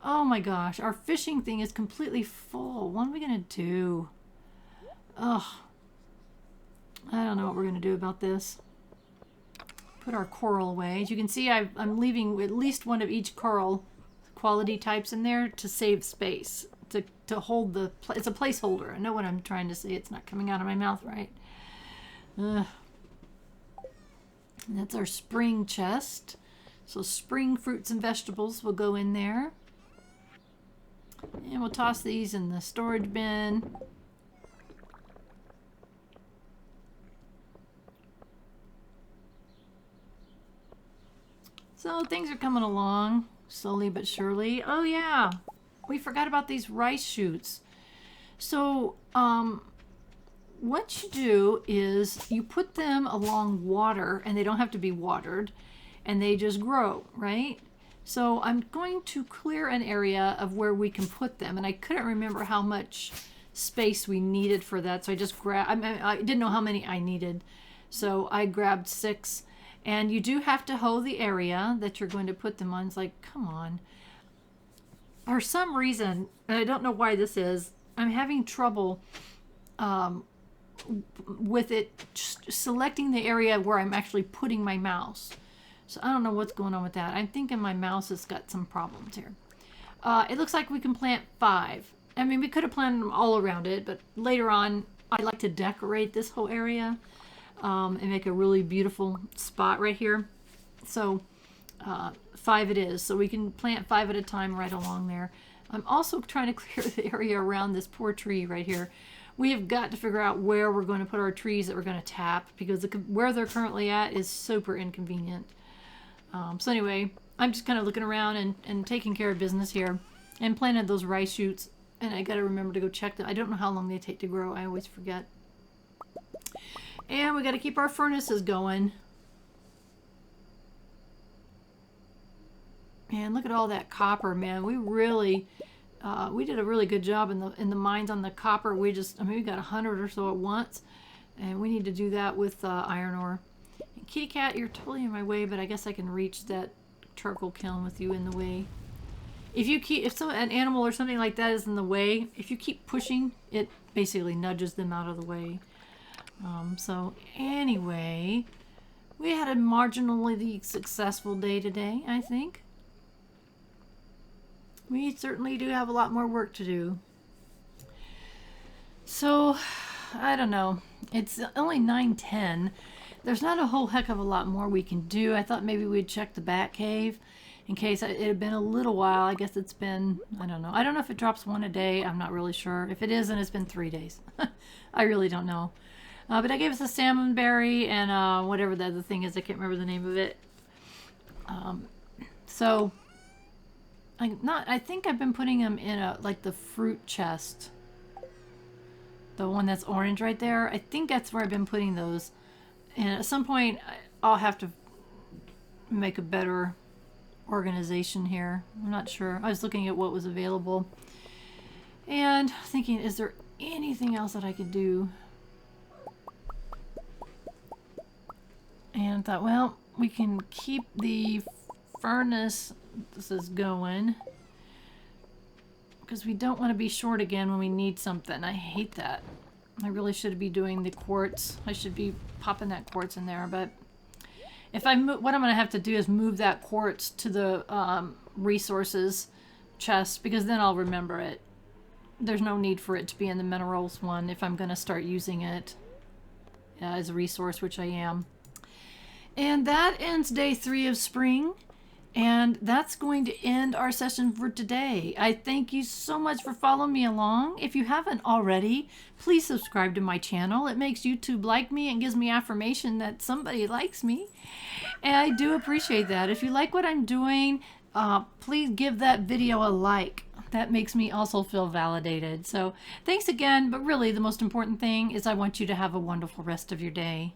Oh my gosh. Our fishing thing is completely full. What are we going to do? Ugh. I don't know what we're going to do about this. Put our coral away. As you can see, I'm leaving at least one of each coral quality types in there to save space. To hold the... It's a placeholder. I know what I'm trying to say. It's not coming out of my mouth right. And that's our spring chest. So spring fruits and vegetables will go in there. And we'll toss these in the storage bin. So things are coming along slowly but surely. Oh yeah, we forgot about these rice shoots. So what you do is you put them along water, and they don't have to be watered, and they just grow, right? So I'm going to clear an area of where we can put them, and I couldn't remember how much space we needed for that, so I just grabbed, I didn't know how many I needed, so I grabbed 6. And you do have to hoe the area that you're going to put them on. It's like, come on. For some reason, and I don't know why this is, I'm having trouble with it selecting the area where I'm actually putting my mouse. So I don't know what's going on with that. I'm thinking my mouse has got some problems here. It looks like we can plant 5. I mean, we could have planted them all around it, but later on, I like to decorate this whole area. And make a really beautiful spot right here. So 5 it is. So we can plant 5 at a time right along there. I'm also trying to clear the area around this poor tree right here. We have got to figure out where we're going to put our trees that we're going to tap, because where they're currently at is super inconvenient. So anyway, I'm just kind of looking around and taking care of business here, and planted those rice shoots. And I got to remember to go check them. I don't know how long they take to grow. I always forget. And we got to keep our furnaces going. And look at all that copper, man. We really, we did a really good job in the mines on the copper. We got 100 or so at once, and we need to do that with iron ore. And kitty cat, you're totally in my way, but I guess I can reach that charcoal kiln with you in the way. If an animal or something like that is in the way, if you keep pushing, it basically nudges them out of the way. So anyway, we had a marginally successful day today, I think. We certainly do have a lot more work to do. So, I don't know. It's only 9:10. There's not a whole heck of a lot more we can do. I thought maybe we'd check the bat cave in case it had been a little while. I guess it's been, I don't know. I don't know if it drops 1 a day. I'm not really sure. If it is, then it's been 3 days. I really don't know. But I gave us a salmon berry and whatever the other thing is. I can't remember the name of it. So I think I've been putting them in like the fruit chest. The one that's orange right there. I think that's where I've been putting those. And at some point I'll have to make a better organization here. I'm not sure. I was looking at what was available and thinking, is there anything else that I could do? And I thought, well, we can keep the furnace going because we don't want to be short again when we need something. I hate that. I really should be doing the quartz. I should be popping that quartz in there, but if I move, what I'm going to have to do is move that quartz to the resources chest, because then I'll remember it. There's no need for it to be in the minerals one if I'm going to start using it as a resource, which I am. And that ends day 3 of spring. And that's going to end our session for today. I thank you so much for following me along. If you haven't already, please subscribe to my channel. It makes YouTube like me and gives me affirmation that somebody likes me. And I do appreciate that. If you like what I'm doing, please give that video a like. That makes me also feel validated. So thanks again. But really, the most important thing is I want you to have a wonderful rest of your day.